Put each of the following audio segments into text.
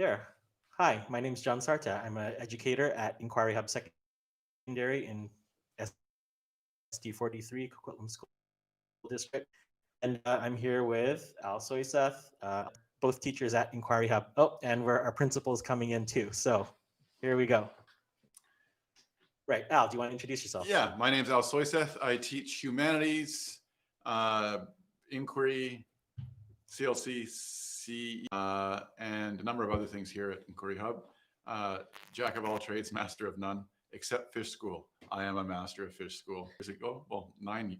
There. Hi, my name is John Sarta. I'm an educator at Inquiry Hub Secondary in SD43, Coquitlam School District. And I'm here with Al Soyseth, both teachers at Inquiry Hub. Oh, and our principal is coming in too. So here we go. Right, Al, do you want to introduce yourself? Yeah, my name's Al Soyseth. I teach humanities, inquiry, CLC, and a number of other things here at Inquiry Hub. Jack of all trades, master of none, except fish school. I am a master of fish school. Years ago, well,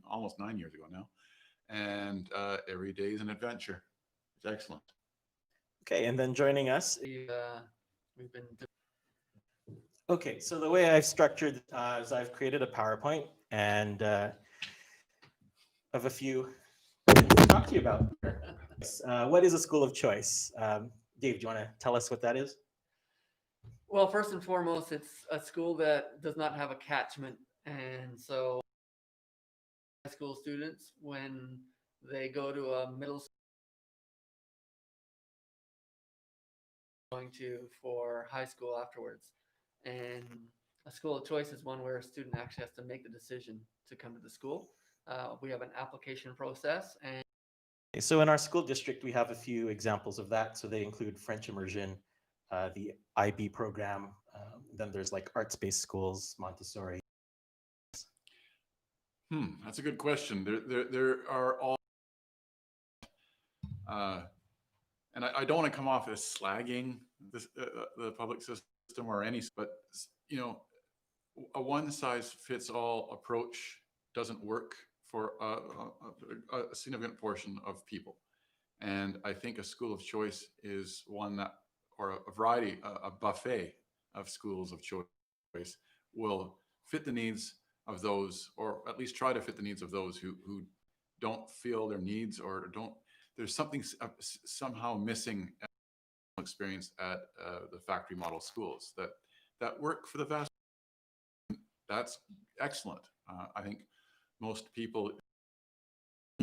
almost 9 years ago now. And every day is an adventure. It's excellent. Okay, and then joining us. We've been Okay, so the way I've structured is I've created a PowerPoint and of a few things to talk to you about. What is a school of choice? Dave, do you want to tell us what that is? Well, first and foremost, it's a school that does not have a catchment, and so high school students, when they go to a middle school, going to for high school afterwards. And a school of choice is one where a student actually has to make the decision to come to the school. We have an application process, and So in our school district, we have a few examples of that. So they include French immersion, the IB program. Then there's like arts-based schools, Montessori. That's a good question. There are all, and I don't want to come off as slagging this, the public system or any, but you know, a one-size-fits-all approach doesn't work for a significant portion of people. And I think a school of choice is one that, or a variety, a buffet of schools of choice will fit the needs of those, or at least try to fit the needs of those who don't feel their needs or don't, there's something somehow missing experience at the factory model schools that work for the vast. That's excellent. I think most people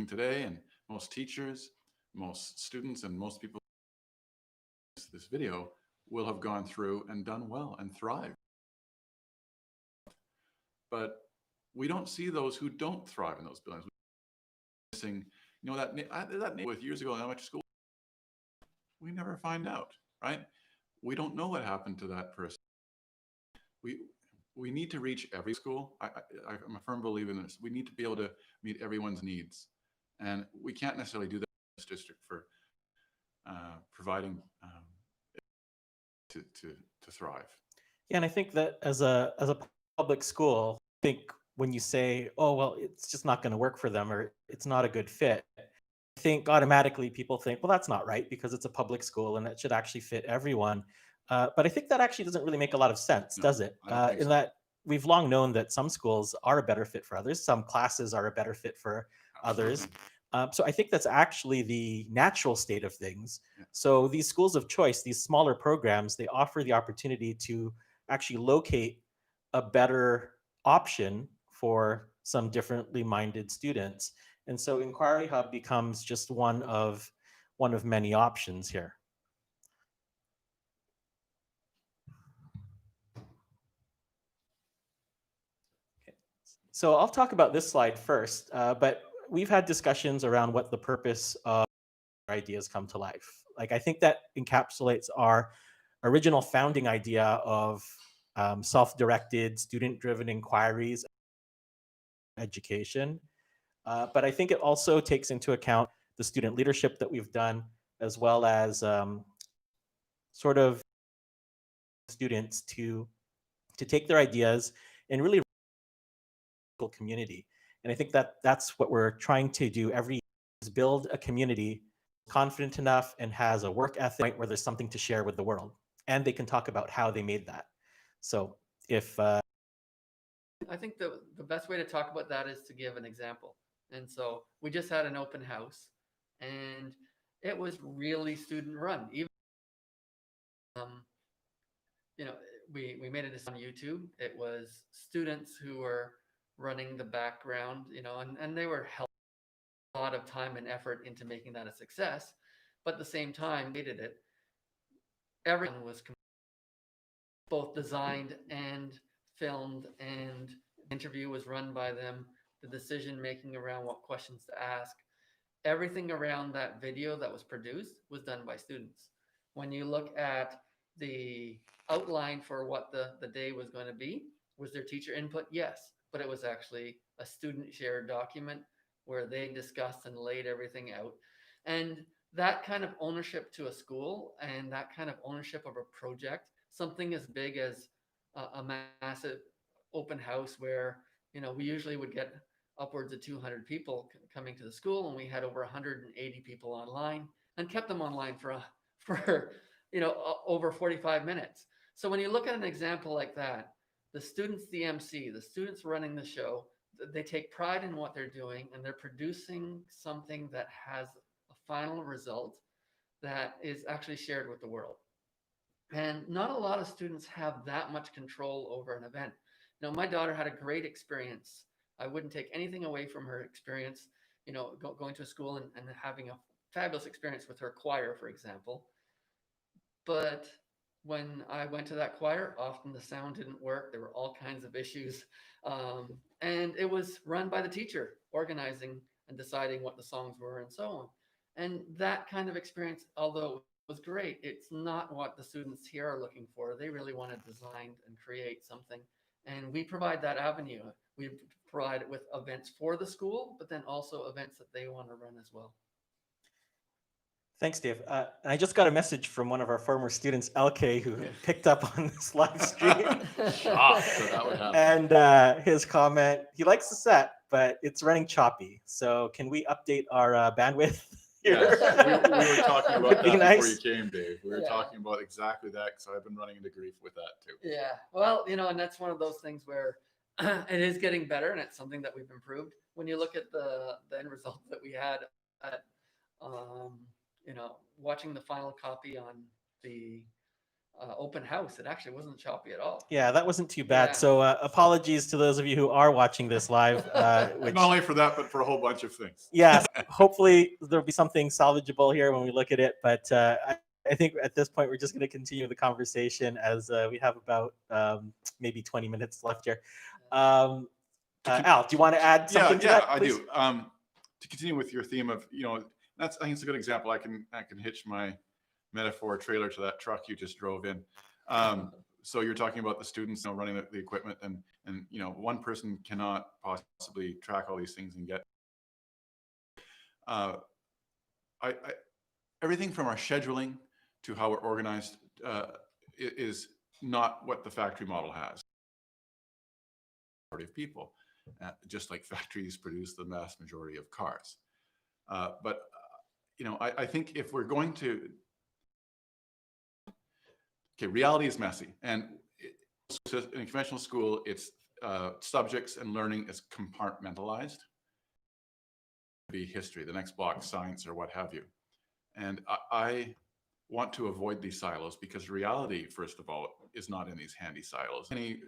today, and most teachers, most students, and most people this video will have gone through and done well and thrive. But we don't see those who don't thrive in those buildings. Missing, you know, that with years ago, how much school we never find out, right? We don't know what happened to that person. We need to reach every school. I'm a firm believer in this. We need to be able to meet everyone's needs, and we can't necessarily do that in this district for providing to thrive. Yeah, and I think that as a public school, I think when you say, "Oh, well, it's just not going to work for them," or "It's not a good fit," I think automatically people think, "Well, that's not right because it's a public school and it should actually fit everyone." But I think that actually doesn't really make a lot of sense, No, does it? I don't think In so. that we've long known that some schools are a better fit for others, some classes are a better fit for others. Absolutely. So I think that's actually the natural state of things. Yeah. So these schools of choice, these smaller programs, they offer the opportunity to actually locate a better option for some differently minded students. And so Inquiry Hub becomes just one of many options here. Okay. So I'll talk about this slide first, but we've had discussions around what the purpose of our ideas come to life. Like I think that encapsulates our original founding idea of self-directed, student-driven inquiries, education. But I think it also takes into account the student leadership that we've done, as well as sort of students to take their ideas and really community. And I think that that's what we're trying to do every year, is build a community confident enough and has a work ethic where there's something to share with the world, and they can talk about how they made that. So if I think the best way to talk about that is to give an example. And so we just had an open house, and it was really student run. Even you know, we made it on YouTube. It was students who were running the background, you know, and they were helping a lot of time and effort into making that a success. But at the same time, hated it. everyone was both designed and filmed, and the interview was run by them. The decision making around what questions to ask, everything around that video that was produced was done by students. When you look at the outline for what the day was going to be, was there teacher input? Yes, but it was actually a student shared document where they discussed and laid everything out. And that kind of ownership to a school and that kind of ownership of a project, something as big as a massive open house where, we usually would get upwards of 200 people coming to the school, and we had over 180 people online and kept them online for over 45 minutes. So when you look at an example like that, the students, the MC, the students running the show, they take pride in what they're doing, and they're producing something that has a final result that is actually shared with the world. And not a lot of students have that much control over an event. My daughter had a great experience. I wouldn't take anything away from her experience, going to a school and having a fabulous experience with her choir, for example. But when I went to that choir, often the sound didn't work. There were all kinds of issues. And it was run by the teacher, organizing and deciding what the songs were and so on. And that kind of experience, although it was great, it's not what the students here are looking for. They really want to design and create something. And we provide that avenue. We provide it with events for the school, but then also events that they want to run as well. Thanks, Dave. And I just got a message from one of our former students, LK, who picked up on this live stream. Shocked that that would happen. And his comment, he likes the set, but it's running choppy. So can we update our bandwidth here? Yes, we were talking about Would be that nice. before you came, Dave. We were Yeah. talking about exactly that, because I've been running into grief with that too. Yeah. Well, and that's one of those things where it is getting better, and it's something that we've improved. When you look at the end result that we had at, watching the final copy on the open house, it actually wasn't choppy at all. Yeah, that wasn't too bad. Yeah. So apologies to those of you who are watching this live. Which, Not only for that, but for a whole bunch of things. yeah, hopefully there'll be something salvageable here when we look at it. But I think at this point, we're just going to continue the conversation as we have about maybe 20 minutes left here. Al, do you want to add something to that? I please? do. To continue with your theme of, I think it's a good example. I can hitch my metaphor trailer to that truck you just drove in. So you're talking about the students running the equipment, and one person cannot possibly track all these things and get. Everything from our scheduling to how we're organized is not what the factory model has. Of people, just like factories produce the vast majority of cars. But I think if we're going to, reality is messy, and in a conventional school, it's subjects and learning is compartmentalized. Be history, the next block, science, or what have you. And I want to avoid these silos, because reality, first of all, is not in these handy silos. Any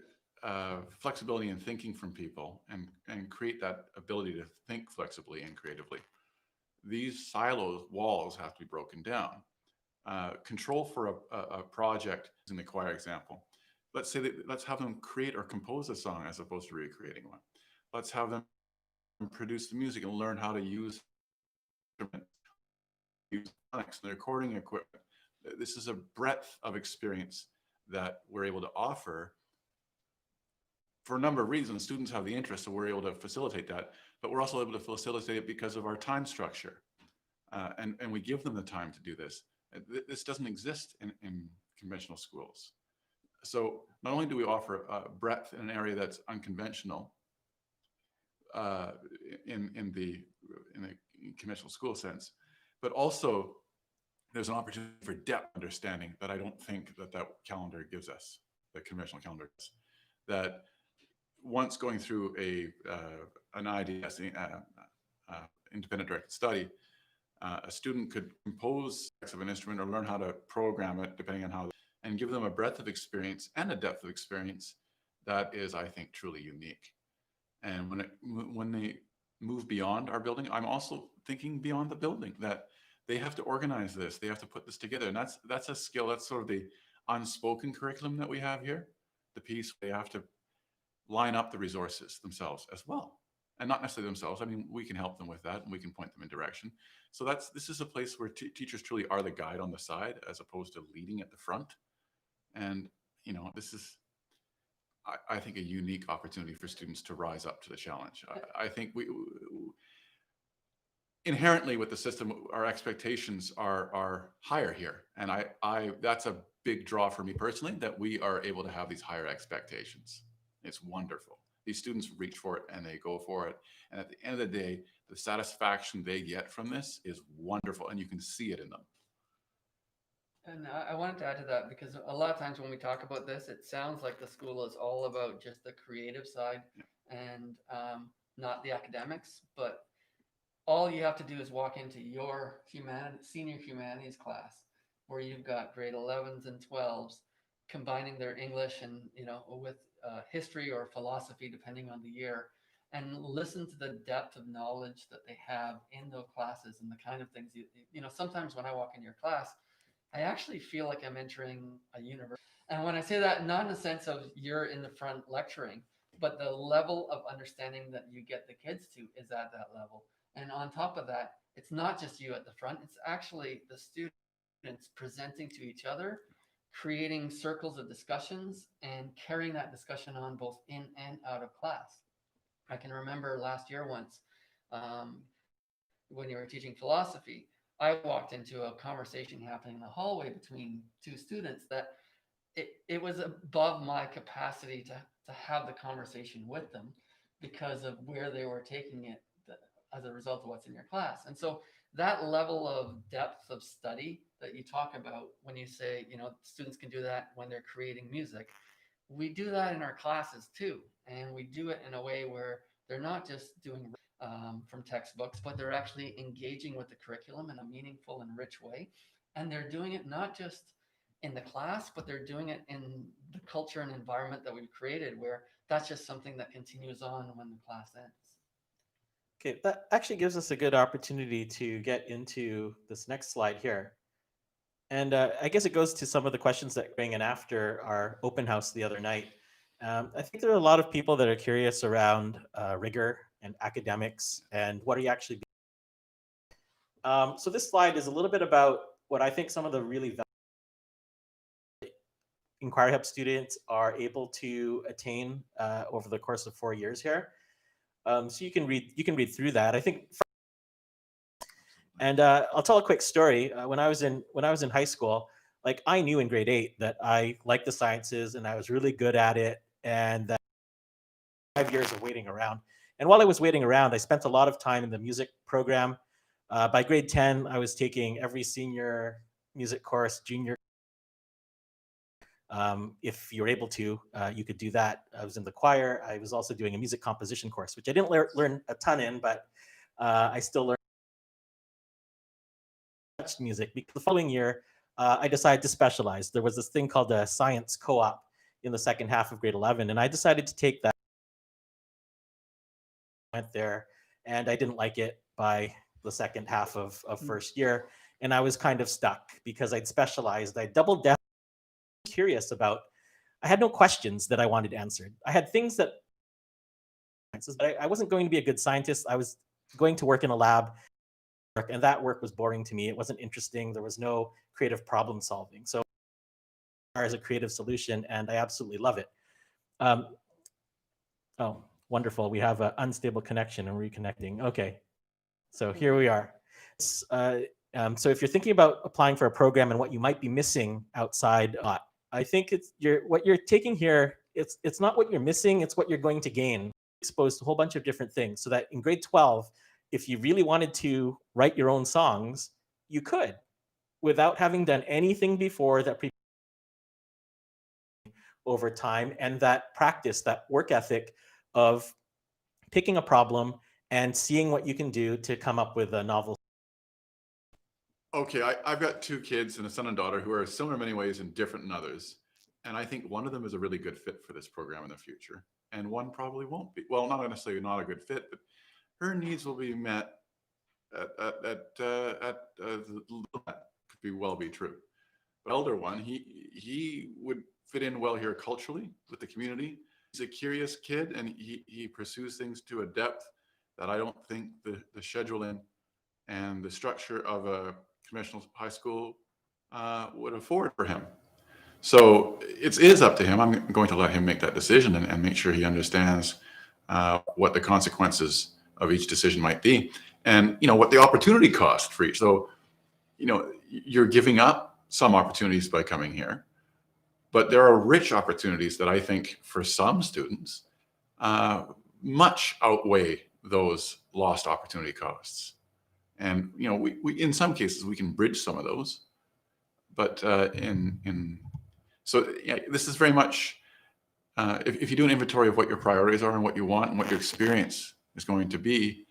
flexibility in thinking from people and create that ability to think flexibly and creatively. These silos, walls have to be broken down. Control for a project, in the choir example, let's have them create or compose a song as opposed to recreating one. Let's have them produce the music and learn how to use phonics and the recording equipment. This is a breadth of experience that we're able to offer. For a number of reasons, students have the interest, so we're able to facilitate that, but we're also able to facilitate it because of our time structure. And we give them the time to do this. This doesn't exist in conventional schools. So not only do we offer breadth in an area that's unconventional in the conventional school sense, but also there's an opportunity for depth understanding that I don't think that calendar gives us, the conventional calendar does. That once going through an IDS, independent directed study, a student could compose of an instrument or learn how to program it, depending on how, and give them a breadth of experience and a depth of experience that is, I think, truly unique. And when they move beyond our building, I'm also thinking beyond the building, that they have to organize this. They have to put this together. And that's a skill. That's sort of the unspoken curriculum that we have here. The piece they have to line up the resources themselves as well. And not necessarily themselves. I mean, we can help them with that and we can point them in direction. So this is a place where teachers truly are the guide on the side as opposed to leading at the front. And, this is, I think, a unique opportunity for students to rise up to the challenge. I think we inherently with the system, our expectations are higher here. And I that's a big draw for me personally, that we are able to have these higher expectations. It's wonderful. These students reach for it and they go for it. And at the end of the day, the satisfaction they get from this is wonderful. And you can see it in them. And I wanted to add to that because a lot of times when we talk about this, it sounds like the school is all about just the creative side and not the academics. But all you have to do is walk into your senior humanities class where you've got grade 11s and 12s combining their English and, with history or philosophy, depending on the year, and listen to the depth of knowledge that they have in those classes and the kind of things sometimes when I walk in your class, I actually feel like I'm entering a university. And when I say that, not in the sense of you're in the front lecturing, but the level of understanding that you get the kids to is at that level. And on top of that, it's not just you at the front, it's actually the students presenting to each other, creating circles of discussions and carrying that discussion on both in and out of class. I can remember last year once, when you were teaching philosophy, I walked into a conversation happening in the hallway between two students that it was above my capacity to have the conversation with them because of where they were taking it as a result of what's in your class. And so that level of depth of study that you talk about when you say, students can do that when they're creating music, we do that in our classes too. And we do it in a way where they're not just doing from textbooks, but they're actually engaging with the curriculum in a meaningful and rich way. And they're doing it not just in the class, but they're doing it in the culture and environment that we've created, where that's just something that continues on when the class ends. Okay, that actually gives us a good opportunity to get into this next slide here. And I guess it goes to some of the questions that bring in after our open house the other night. I think there are a lot of people that are curious around rigor and academics and what are you actually doing. So this slide is a little bit about what I think some of the really Inquiry Hub students are able to attain over the course of 4 years here. So you can read through that. I think, and I'll tell a quick story. When I was in high school, like I knew in grade 8 that I liked the sciences and I was really good at it, and that 5 years of waiting around. And while I was waiting around, I spent a lot of time in the music program. By grade 10, I was taking every senior music course, junior. If you're able to, you could do that. I was in the choir. I was also doing a music composition course, which I didn't learn a ton in, but I still learned music. Because the following year, I decided to specialize. There was this thing called a science co-op in the second half of grade 11, and I decided to take that. Went there, and I didn't like it by the second half of first year, and I was kind of stuck because I'd specialized. I doubled down. Curious about. I had no questions that I wanted answered. I had things that, but I wasn't going to be a good scientist. I was going to work in a lab, and that work was boring to me. It wasn't interesting. There was no creative problem solving. So, as a creative solution, and I absolutely love it. Oh, wonderful. We have an unstable connection and reconnecting. Okay, so here we are. So if you're thinking about applying for a program and what you might be missing outside, I think what you're taking here. It's not what you're missing. It's what you're going to gain. Exposed to a whole bunch of different things, so that in grade 12, if you really wanted to write your own songs, you could, without having done anything before that. Over time, and that practice, that work ethic of picking a problem and seeing what you can do to come up with a novel. Okay, I've got 2 kids and a son and daughter who are similar in many ways and different in others. And I think one of them is a really good fit for this program in the future. And one probably won't be. Well, not necessarily not a good fit, but her needs will be met that could be true. But elder one, he would fit in well here culturally with the community. He's a curious kid, and he pursues things to a depth that I don't think the scheduling and the structure of a conventional high school would afford for him. So it is up to him. I'm going to let him make that decision and make sure he understands what the consequences of each decision might be, and what the opportunity cost for each. So you're giving up some opportunities by coming here, but there are rich opportunities that I think for some students much outweigh those lost opportunity costs. And we in some cases we can bridge some of those, but so yeah, this is very much if you do an inventory of what your priorities are and what you want and what your experience is going to be,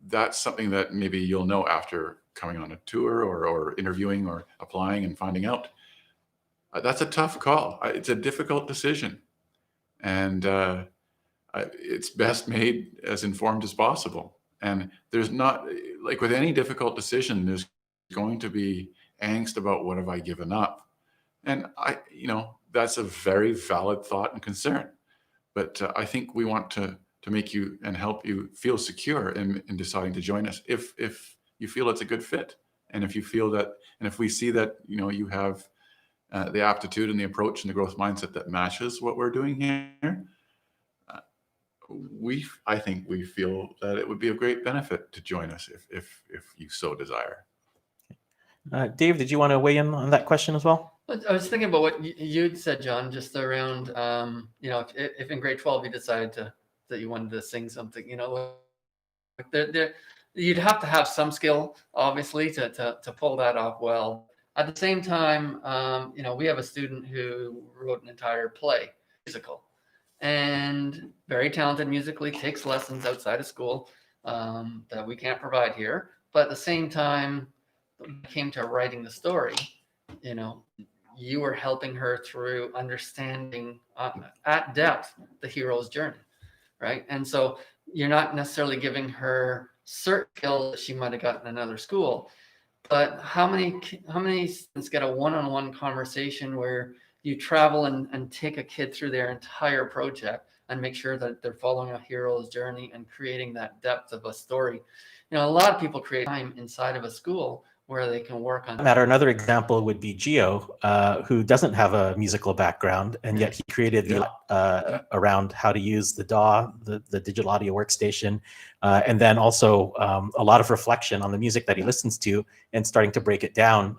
that's something that maybe you'll know after coming on a tour or interviewing or applying and finding out. That's a tough call. It's a difficult decision, and it's best made as informed as possible. And there's not, like with any difficult decision, there's going to be angst about what have I given up. And that's a very valid thought and concern. But I think we want to make you and help you feel secure in deciding to join us if you feel it's a good fit. And if you feel that, and if we see that, you have the aptitude and the approach and the growth mindset that matches what we're doing here, I think we feel that it would be of great benefit to join us if you so desire. Dave, did you want to weigh in on that question as well? I was thinking about what you'd said, John, just around, if in grade 12 you decided that you wanted to sing something, you'd have to have some skill, obviously, to pull that off well. At the same time, we have a student who wrote an entire play, musical, and very talented musically, takes lessons outside of school that we can't provide here. But at the same time, when it came to writing the story, you were helping her through understanding at depth the hero's journey, right? And so you're not necessarily giving her certain skills that she might have gotten in another school, but how many students get a one-on-one conversation where you travel and take a kid through their entire project and make sure that they're following a hero's journey and creating that depth of a story? A lot of people create time inside of a school where they can work on matter. Another example would be Gio, who doesn't have a musical background, and yet he created around how to use the DAW, the digital audio workstation, and then also a lot of reflection on the music that he listens to and starting to break it down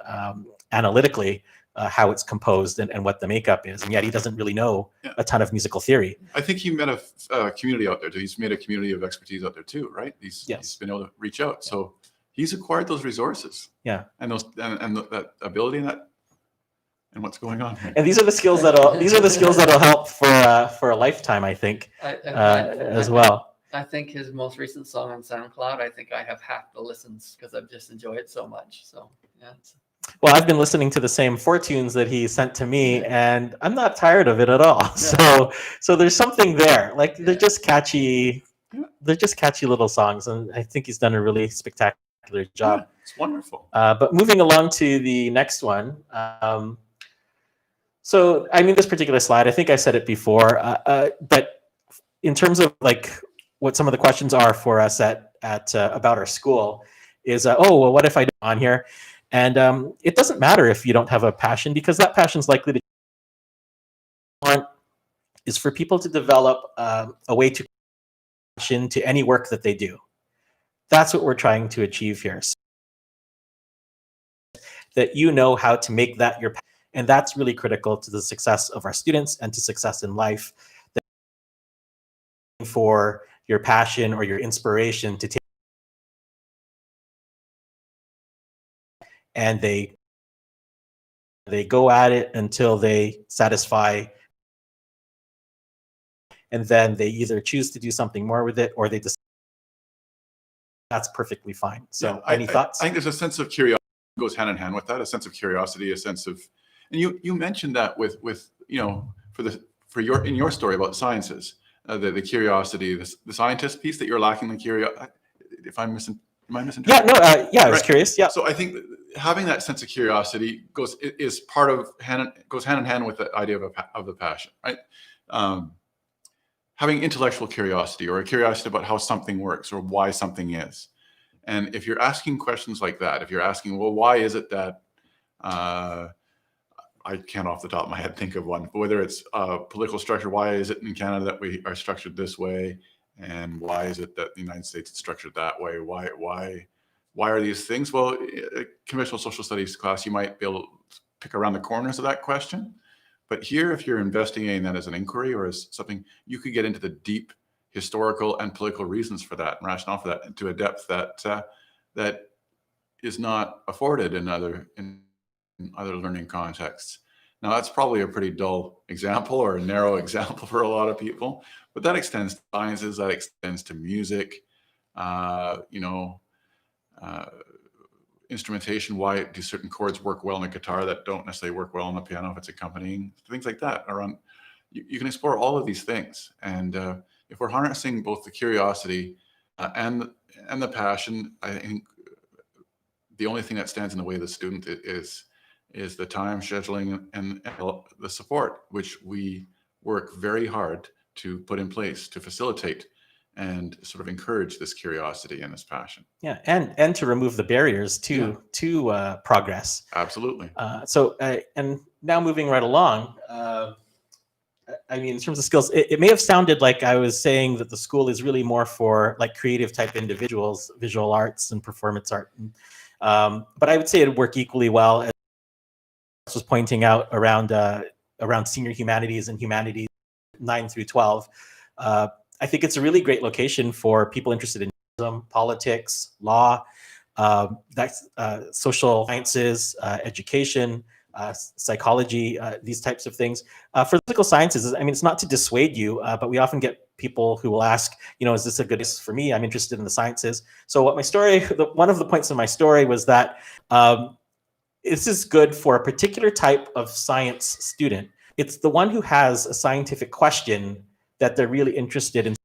analytically, how it's composed and what the makeup is. And yet he doesn't really know a ton of musical theory. I think he met a community out there. He's made a community of expertise out there too, right? He's been able to reach out. Yeah. So he's acquired those resources. Yeah. And that ability and what's going on here. And these are the skills that'll help for a lifetime, I think, as well. I think his most recent song on SoundCloud, I think I have half the listens because I've just enjoyed it so much. So yeah. Well, I've been listening to the same 4 tunes that he sent to me, and I'm not tired of it at all. Yeah. So there's something there. Like they're just catchy. They're just catchy little songs, and I think he's done a really spectacular job. Yeah, it's wonderful. But moving along to the next one. So this particular slide, I think I said it before, but in terms of like what some of the questions are for us at about our school is, what if I do on here? And it doesn't matter if you don't have a passion, because that passion is likely to want is for people to develop a way to passion to any work that they do. That's what we're trying to achieve here. So that how to make that your passion. And that's really critical to the success of our students and to success in life. For your passion or your inspiration to take, and they go at it until they satisfy, and then they either choose to do something more with it or they decide. That's perfectly fine. So any thoughts? I think there's a sense of curiosity goes hand in hand with that, a sense of curiosity, a sense of, and you mentioned that with in your story about sciences, the curiosity, the scientist piece that you're lacking, the curiosity. if I'm am I Yeah, misinterpreting? no, yeah, I was Right. curious. Yeah. So I think that having that sense of curiosity is part of goes hand in hand with the idea of the passion, right? Um, Having intellectual curiosity or a curiosity about how something works or why something is. And if you're asking questions like that, if you're asking, well, why is it that I can't off the top of my head think of one, but whether it's political structure, why is it in Canada that we are structured this way? And why is it that the United States is structured that way? Why are these things? Well, a conventional social studies class, you might be able to pick around the corners of that question. But here, if you're investigating that as an inquiry or as something, you could get into the deep historical and political reasons for that and rationale for that to a depth that is not afforded in other learning contexts. Now, that's probably a pretty dull example or a narrow example for a lot of people, but that extends to sciences, that extends to music, you know, instrumentation. Why do certain chords work well on a guitar that don't necessarily work well on the piano if it's accompanying? Things like that. Around, you can explore all of these things, and if we're harnessing both the curiosity and the passion, I think the only thing that stands in the way of the student is the time scheduling and the support, which we work very hard to put in place to facilitate and sort of encourage this curiosity and this passion. Yeah, and to remove the barriers to progress. Absolutely. And now moving right along, I mean, in terms of skills, it may have sounded like I was saying that the school is really more for like creative type individuals, visual arts and performance art. But I would say it'd work equally well, as I was pointing out, around senior humanities and humanities 9 through 12. I think it's a really great location for people interested in journalism, politics, law, social sciences, education, psychology, these types of things. For physical sciences, I mean, it's not to dissuade you, but we often get people who will ask, you know, is this a good place for me? I'm interested in the sciences. So what my story, one of the points of my story was that this is good for a particular type of science student. It's the one who has a scientific question that they're really interested in.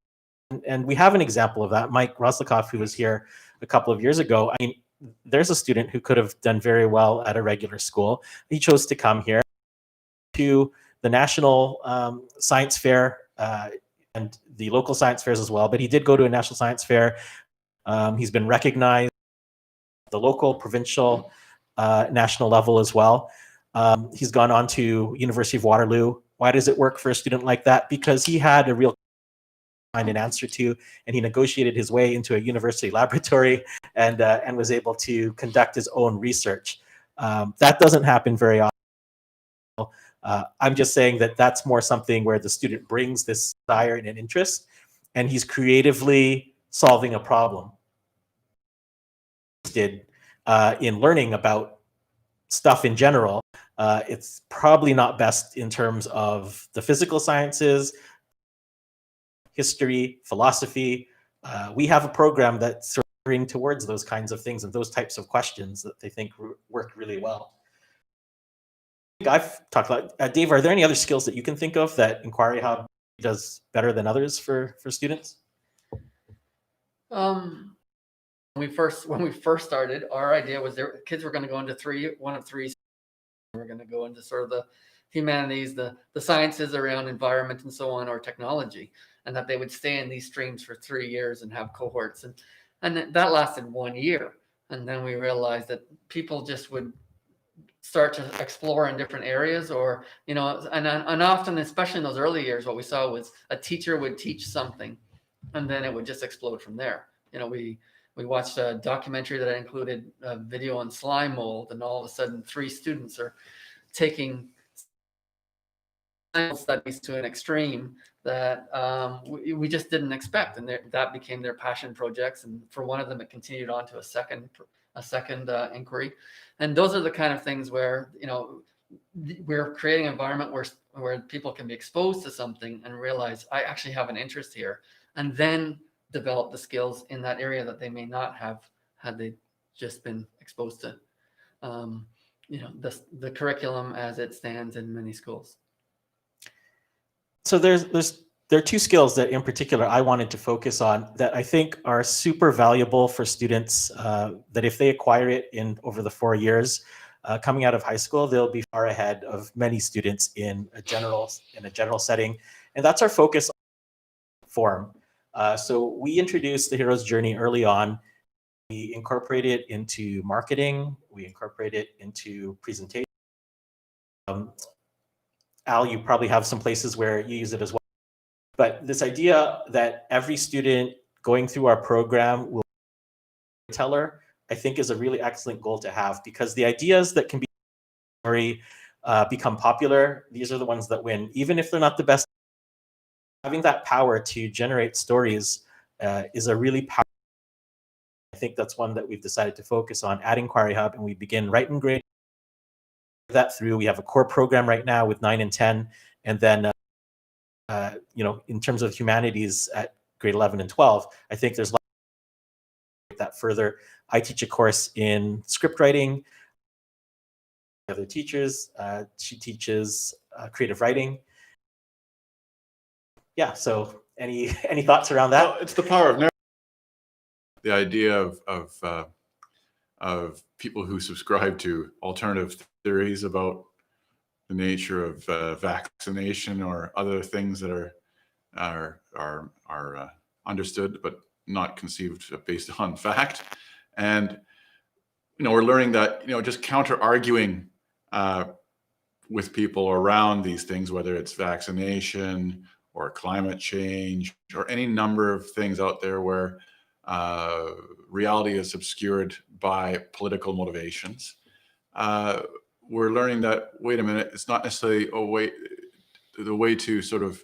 And we have an example of that. Mike Roslikoff, who was here a couple of years ago, I mean, there's a student who could have done very well at a regular school. He chose to come here to the national science fair and the local science fairs as well. But he did go to a national science fair. He's been recognized at the local, provincial, national level as well. He's gone on to University of Waterloo. Why does it work for a student like that? Because he had a real find an answer to, and he negotiated his way into a university laboratory and was able to conduct his own research. That doesn't happen very often. I'm just saying that that's more something where the student brings this desire and an interest, and he's creatively solving a problem. In learning about stuff in general, it's probably not best in terms of the physical sciences, history, philosophy. We have a program that's gearing towards those kinds of things and those types of questions that they think work really well. I've talked about. Dave, are there any other skills that you can think of that Inquiry Hub does better than others for students? When we first started, our idea was kids were going to go into one of three. We're going to go into sort of the humanities, the sciences around environment and so on, or technology, and that they would stay in these streams for 3 years and have cohorts, and that lasted 1 year. And then we realized that people just would start to explore in different areas, or and often, especially in those early years, what we saw was a teacher would teach something and then it would just explode from there. We watched a documentary that included a video on slime mold, and all of a sudden 3 students are taking studies to an extreme that we just didn't expect, and that became their passion projects. And for one of them, it continued on to a second inquiry. And those are the kind of things where we're creating an environment where people can be exposed to something and realize, I actually have an interest here, and then develop the skills in that area that they may not have had they just been exposed to the curriculum as it stands in many schools. So there's there are two skills that in particular I wanted to focus on that I think are super valuable for students, that if they acquire it in over the 4 years coming out of high school, they'll be far ahead of many students in a general setting. And that's our focus on form. So we introduced the hero's journey early on. We incorporate it into marketing. We incorporate it into presentation. Al, you probably have some places where you use it as well. But this idea that every student going through our program will be a storyteller, I think is a really excellent goal to have, because the ideas that can be become popular, these are the ones that win. Even if they're not the best, having that power to generate stories is a really powerful. I think that's one that we've decided to focus on, adding Inquiry Hub, and we begin right in grade that through. We have a core program right now with 9 and 10, and then in terms of humanities at grade 11 and 12, I think there's that further. I teach a course in script writing. Other teachers, she teaches creative writing. Yeah. So any thoughts around that? Well, it's the power of narrative. The idea of people who subscribe to alternative theories about the nature of vaccination or other things that are understood but not conceived based on fact. And we're learning that just counter arguing with people around these things, whether it's vaccination or climate change or any number of things out there where reality is obscured by political motivations. We're learning that, wait a minute, it's not necessarily the way to sort of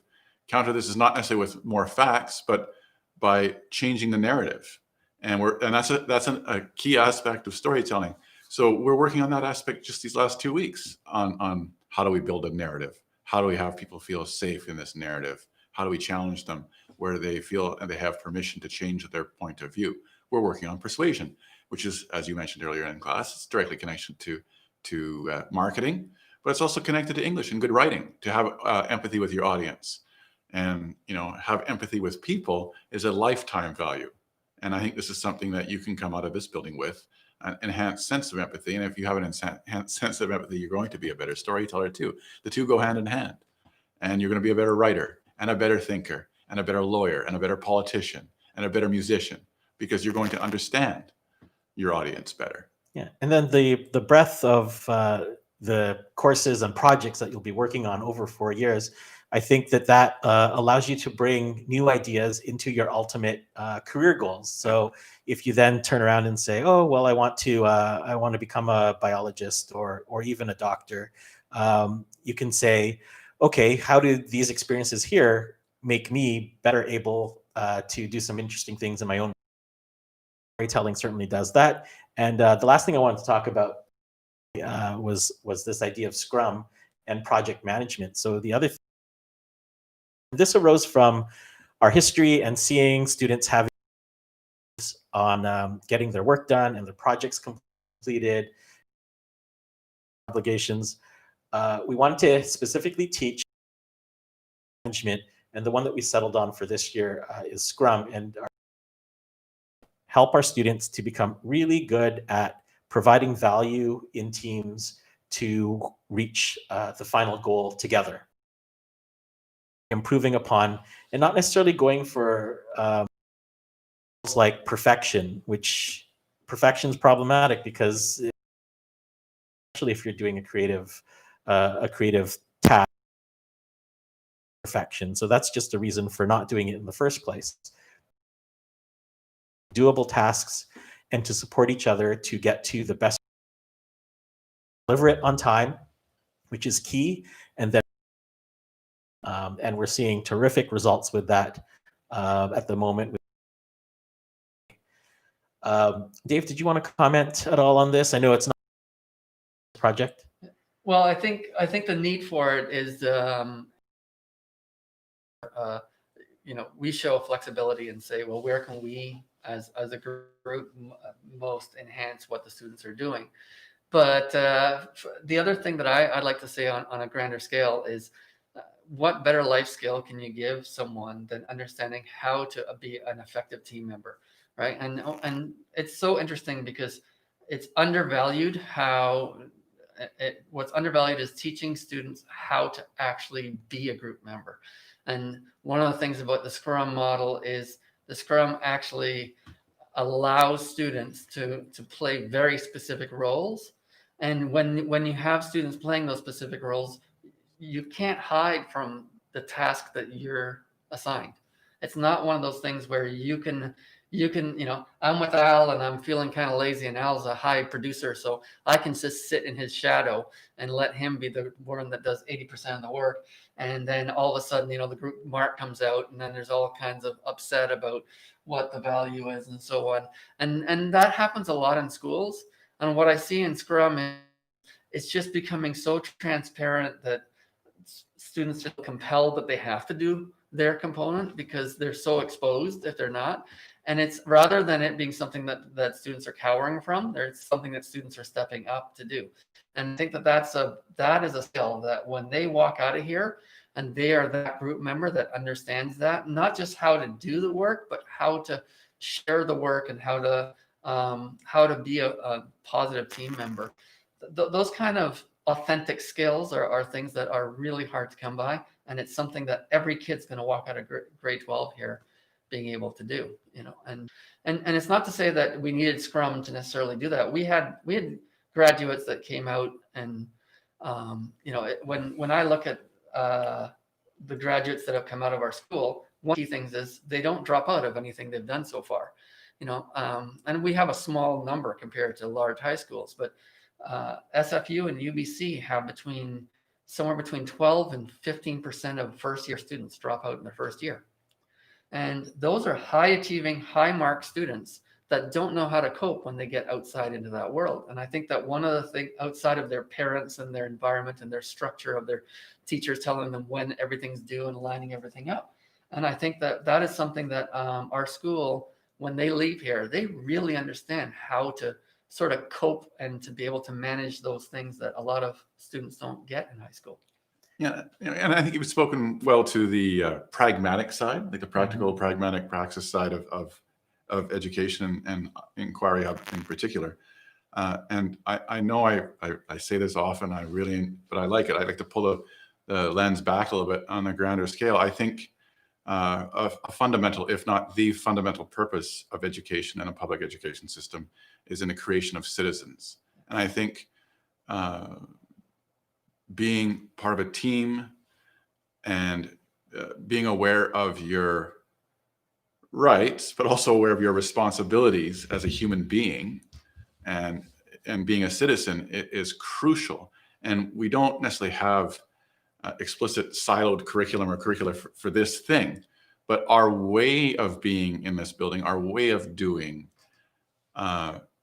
counter this is not necessarily with more facts, but by changing the narrative. And that's a key aspect of storytelling. So we're working on that aspect just these last 2 weeks on how do we build a narrative? How do we have people feel safe in this narrative? How do we challenge them where they feel and they have permission to change their point of view? We're working on persuasion, which is, as you mentioned earlier in class, it's directly connected to marketing, but it's also connected to English and good writing, to have empathy with your audience. And have empathy with people is a lifetime value. And I think this is something that you can come out of this building with, an enhanced sense of empathy. And if you have an enhanced sense of empathy, you're going to be a better storyteller too. The two go hand in hand. And you're going to be a better writer and a better thinker and a better lawyer and a better politician and a better musician, because you're going to understand your audience better. Yeah. And then the breadth of the courses and projects that you'll be working on over 4 years, I think that allows you to bring new ideas into your ultimate career goals. So if you then turn around and say, oh, well, I want to become a biologist or even a doctor, you can say, okay, how do these experiences here make me better able to do some interesting things in my own? Storytelling certainly does that. And the last thing I wanted to talk about was this idea of Scrum and project management. So the other this arose from our history and seeing students having on getting their work done and their projects completed, obligations. We wanted to specifically teach management, and the one that we settled on for this year is Scrum, and help our students to become really good at providing value in teams to reach the final goal together. Improving upon, and not necessarily going for like perfection, which perfection is problematic because especially if you're doing a creative task, perfection. So that's just a reason for not doing it in the first place. Doable tasks and to support each other to get to the best, deliver it on time, which is key. And then and we're seeing terrific results with that at the moment. Dave, did you want to comment at all on this? I know it's not a project. Well, I think the need for it is we show flexibility and say, well, where can we as a group most enhance what the students are doing? But the other thing that I'd like to say on a grander scale is what better life skill can you give someone than understanding how to be an effective team member, right? And it's so interesting because it's undervalued how what's undervalued is teaching students how to actually be a group member. And one of the things about the Scrum model is the Scrum actually allows students to play very specific roles. And when you have students playing those specific roles, you can't hide from the task that you're assigned. It's not one of those things where I'm with Al and I'm feeling kind of lazy, and Al's a high producer, so I can just sit in his shadow and let him be the one that does 80% of the work. And then all of a sudden, the group mark comes out, and then there's all kinds of upset about what the value is and so on. And that happens a lot in schools. And what I see in Scrum is it's just becoming so transparent that students feel compelled that they have to do their component because they're so exposed if they're not. And it's rather than it being something that students are cowering from, there's something that students are stepping up to do. And I think that is a skill that when they walk out of here and they are that group member that understands that, not just how to do the work, but how to share the work and how to be a positive team member. Those kind of authentic skills are things that are really hard to come by, and it's something that every kid's going to walk out of grade 12 here being able to do. And it's not to say that we needed Scrum to necessarily do that. We had graduates that came out, and when I look at the graduates that have come out of our school, one key things is they don't drop out of anything they've done so far. And we have a small number compared to large high schools, but SFU and UBC have somewhere between 12 and 15% of first year students drop out in their first year. And those are high achieving, high mark students that don't know how to cope when they get outside into that world. And I think that one of the things outside of their parents and their environment and their structure of their teachers telling them when everything's due and lining everything up. And I think that is something that our school, when they leave here, they really understand how to sort of cope and to be able to manage those things that a lot of students don't get in high school. Yeah, and I think you've spoken well to the pragmatic side, like the practical, pragmatic praxis side of education and Inquiry Hub in particular. And I know I say this often, but I like it. I like to pull the lens back a little bit on a grander scale. I think a fundamental, if not the fundamental purpose of education and a public education system is in the creation of citizens. And I think being part of a team and being aware of your rights, but also aware of your responsibilities as a human being and being a citizen is crucial. And we don't necessarily have explicit siloed curriculum or curricula for this thing, but our way of being in this building, our way of doing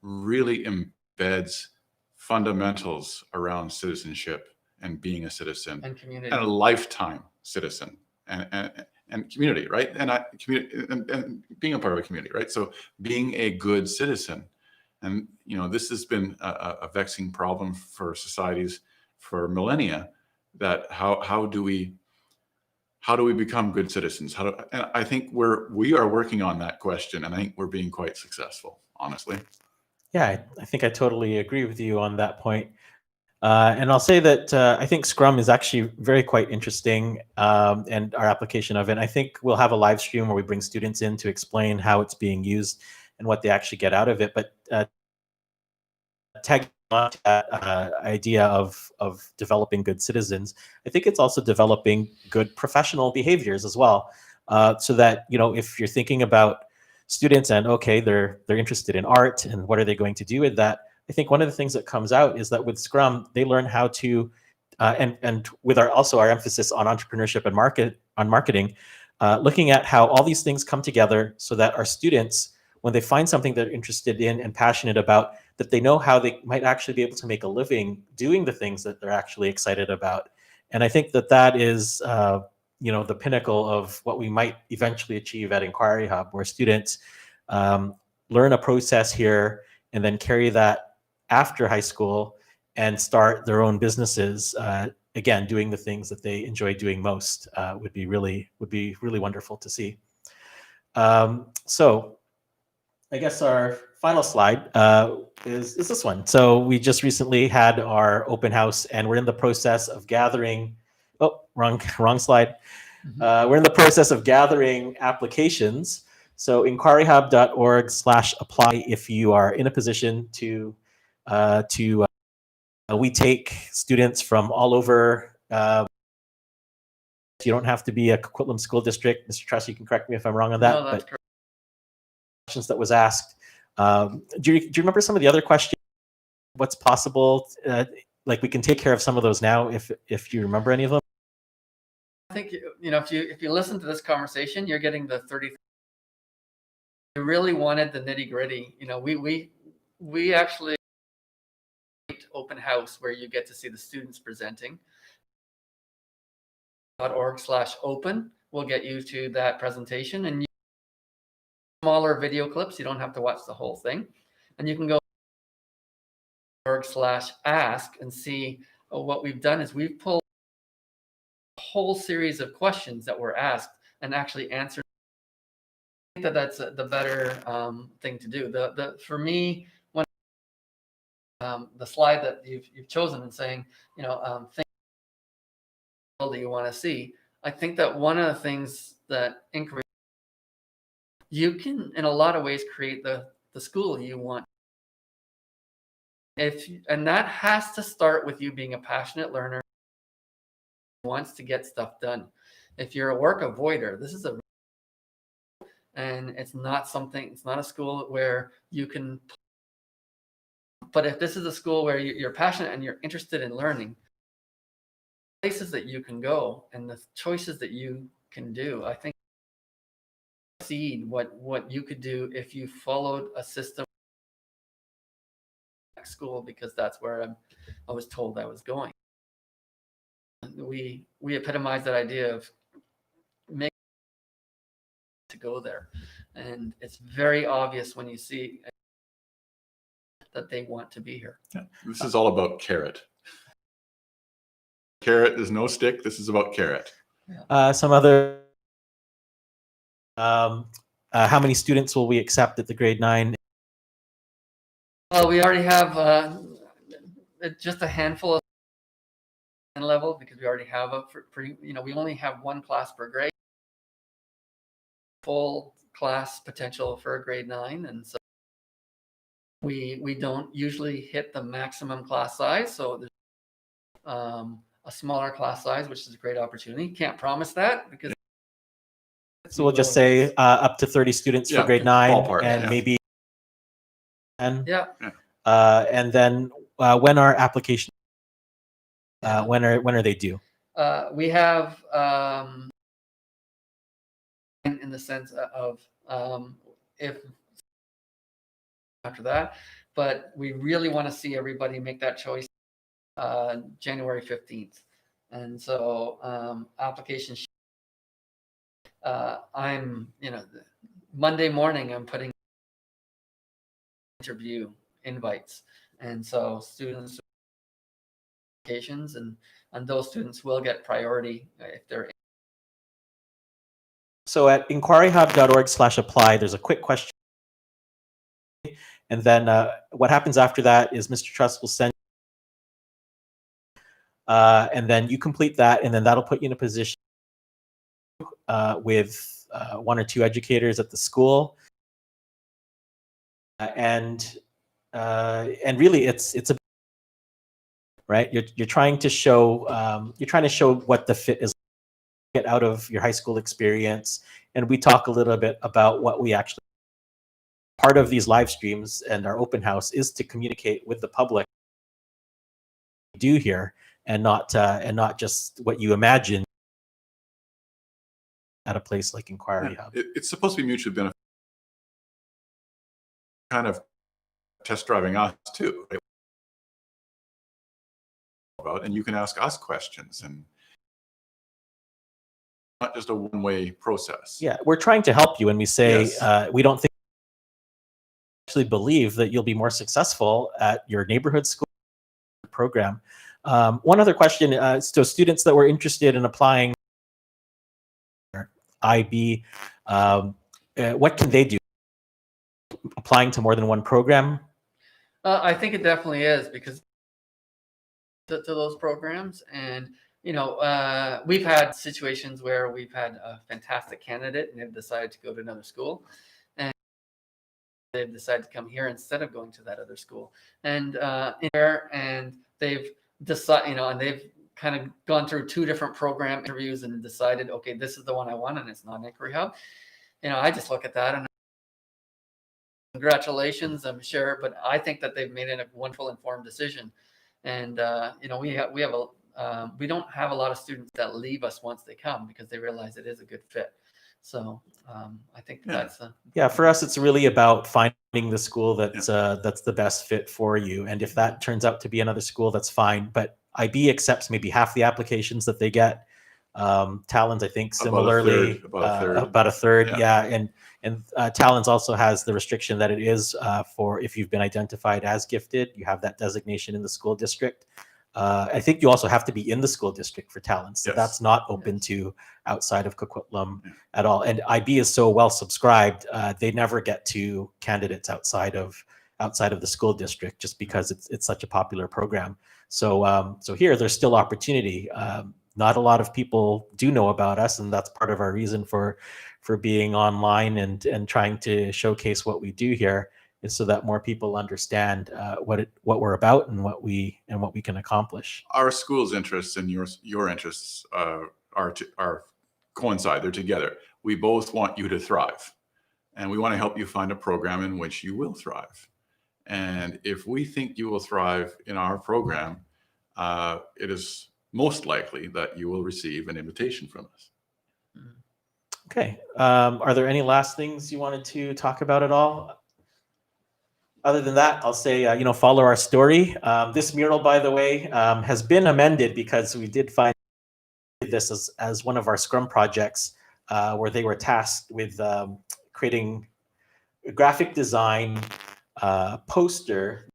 really embeds fundamentals around citizenship and being a citizen And community. and a lifetime citizen and community, right? And being a part of a community, right? So being a good citizen. And, this has been a vexing problem for societies for millennia, that how do we become good citizens? And I think we are working on that question, and I think we're being quite successful, honestly. Yeah, I think I totally agree with you on that point. And I'll say that I think Scrum is actually very quite interesting, and our application of it. I think we'll have a live stream where we bring students in to explain how it's being used and what they actually get out of it. But tagging on to that idea of developing good citizens, I think it's also developing good professional behaviors as well. So that, if you're thinking about students and okay, they're interested in art and what are they going to do with that, I think one of the things that comes out is that with Scrum, they learn how to, and with our emphasis on entrepreneurship and marketing, looking at how all these things come together so that our students, when they find something they're interested in and passionate about, that they know how they might actually be able to make a living doing the things that they're actually excited about. And I think that is, the pinnacle of what we might eventually achieve at Inquiry Hub, where students learn a process here and then carry that after high school and start their own businesses again, doing the things that they enjoy doing most would be really wonderful to see. So I guess our final slide is this one. So we just recently had our open house, and we're in the process of gathering. Oh, wrong slide. We're in the process of gathering applications. So inquiryhub.org/apply if you are in a position to we take students from all over. You don't have to be a Coquitlam School District. Mr. Truss, you can correct me if I'm wrong on that. No, that's but correct. Questions that was asked. Do you remember some of the other questions? What's possible? Like we can take care of some of those now if you remember any of them. I think if you listen to this conversation, you're getting the 30. You really wanted the nitty gritty. We actually open house where you get to see the students presenting. .org/open will get you to that presentation, and smaller video clips. You don't have to watch the whole thing, and you can go .org/ask and see what we've done is we've pulled a whole series of questions that were asked and actually answered. I think that's the better thing to do. For me, when the slide that you've chosen and saying, things that you want to see, I think that one of the things that inquiry, you can in a lot of ways create the school you want. And that has to start with you being a passionate learner who wants to get stuff done. If you're a work avoider, this is and it's not a school where you can, but if this is a school where you're passionate and you're interested in learning, places that you can go and the choices that you can do, I think exceed what you could do if you followed a system school, because that's where I was told I was going. We epitomize that idea of make to go there, and it's very obvious when you see that they want to be here. Yeah, this is all about carrot. Carrot is no stick. This is about carrot. Some other. How many students will we accept at the grade 9? Well, we already have just a handful of level, because we already have we only have one class per grade, full class potential for a grade 9, and so we don't usually hit the maximum class size. So there's a smaller class size, which is a great opportunity. Can't promise that because. So we'll just say up to 30 students for grade 9, ballpark, and maybe 10. Yeah. And then when are applications? When are they due? We have in the sense of if after that, but we really want to see everybody make that choice January 15th, and so applications. I'm Monday morning I'm putting interview invites, and so students applications and those students will get priority if they're. So at inquiryhub.org/apply, there's a quick question, and then what happens after that is Mr. Truss will send, and then you complete that, and then that'll put you in a position with 1 or 2 educators at the school, and really it's a right. You're trying to show what the fit is, get out of your high school experience, and we talk a little bit about what we actually. Part of these live streams and our open house is to communicate with the public what we do here, and not just what you imagine at a place like Inquiry Hub. It's supposed to be mutually beneficial, kind of test driving us too, right? And you can ask us questions, and not just a one-way process. Yeah, we're trying to help you, and we say Yes. We don't think actually believe that you'll be more successful at your neighborhood school program One other question, so students that were interested in applying IB, what can they do? Applying to more than one program? I think it definitely is, because to those programs. And we've had situations where we've had a fantastic candidate and they've decided to go to another school, and they've decided to come here instead of going to that other school. And they've decided, and they've kind of gone through 2 different program interviews and decided, okay, this is the one I want, and it's not Inquiry Hub. I just look at that and congratulations, I'm sure, but I think that they've made a wonderful informed decision. And we don't have a lot of students that leave us once they come, because they realize it is a good fit. So I think that's for us, it's really about finding the school that's the best fit for you. And if that turns out to be another school, that's fine. But IB accepts maybe half the applications that they get. Talons, I think, similarly, about a third. And Talons also has the restriction that it is for if you've been identified as gifted, you have that designation in the school district. I think you also have to be in the school district for Talons, so that's not open to outside of Coquitlam at all. And IB is so well subscribed, they never get to candidates outside of the school district, just because it's such a popular program. So here there's still opportunity. Not a lot of people do know about us, and that's part of our reason for being online and trying to showcase what we do here, is so that more people understand what we're about and what we can accomplish. Our school's interests and your interests are coincide. They're together. We both want you to thrive, and we want to help you find a program in which you will thrive. And if we think you will thrive in our program, it is most likely that you will receive an invitation from us. Okay. Are there any last things you wanted to talk about at all? Other than that, I'll say, follow our story. This mural, by the way, has been amended, because we did find this as one of our Scrum projects, where they were tasked with creating a graphic design poster,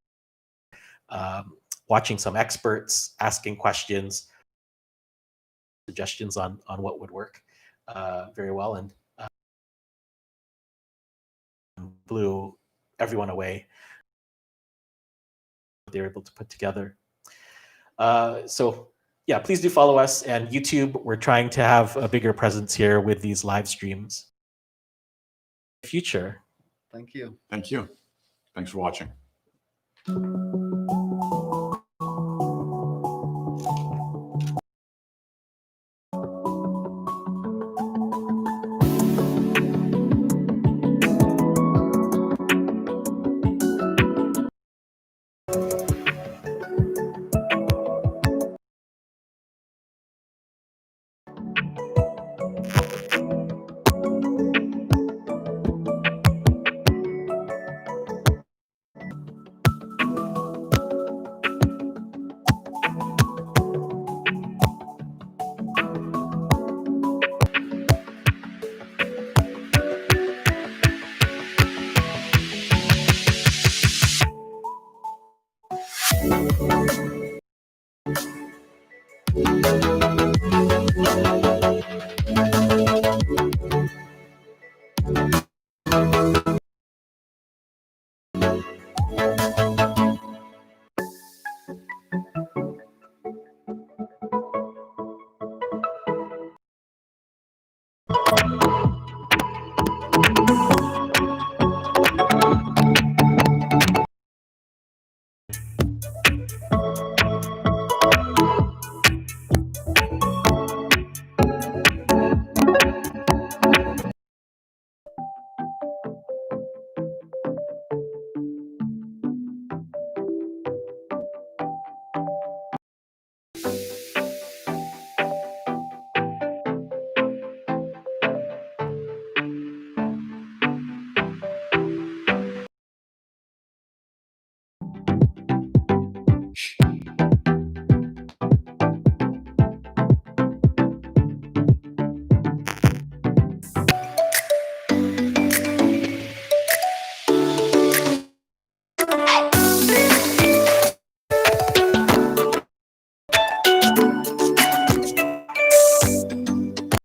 watching some experts, asking questions, suggestions on what would work very well, and blew everyone away. They were able to put together. So yeah, please do follow us, and YouTube. We're trying to have a bigger presence here with these live streams. Future. Thank you. Thank you. Thanks for watching.